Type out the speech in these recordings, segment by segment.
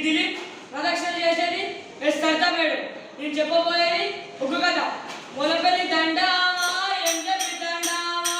దిలీప్, ప్రదక్షిణ చేసేది yes Saritha madam. నేను చెప్పబోయేది ఒక కథ. మొలపల్లి దండామా ఎండపి దండామా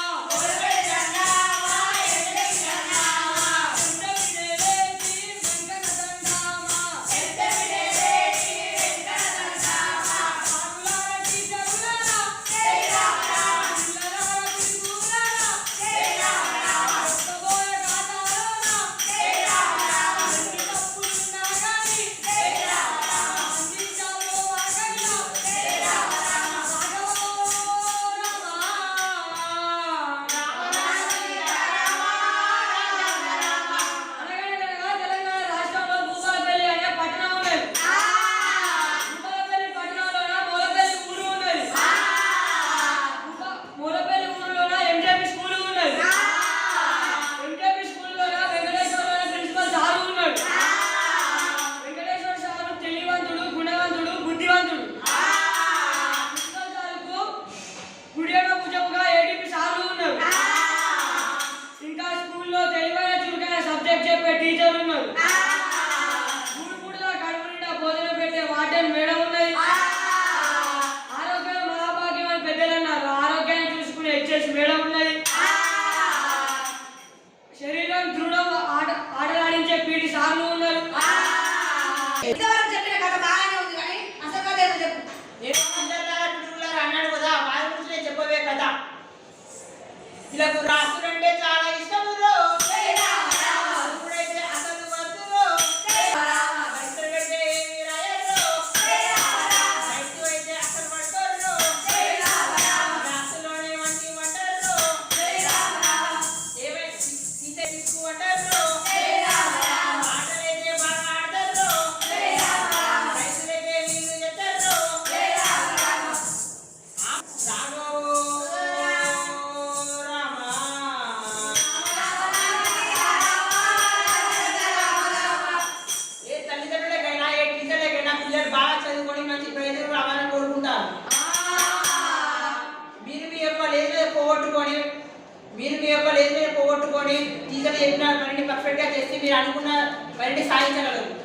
టీచర్ ఉన్నారు. కడుపు నిండా భోజనం పెట్టే వార్డెన్ మేడం ఉన్నది. ఆరోగ్యం మహాభాగ్యం అని పెద్దలు అన్నారు. ఆరోగ్యాన్ని చూసుకునే హెచ్ఎస్ మేడం ఉన్నది. శరీరం దృఢం ఆటలాడించే పీటి సార్లు ఉన్నారు. అన్నాడు కదా, వారి గురించి చెప్పవే కదా. ఇలా రాసులంటే చాలా ఇష్టము. బాగా చదువుకొని మంచి ప్రయోజనం రావాలని కోరుకుంటారు. మీరు మీ యొక్క లేజ్ మీద పోగొట్టుకొని టీచర్లు చెప్పిన పనిని పర్ఫెక్ట్గా చేసి మీరు అనుకున్న పనిని సాధించగలరు.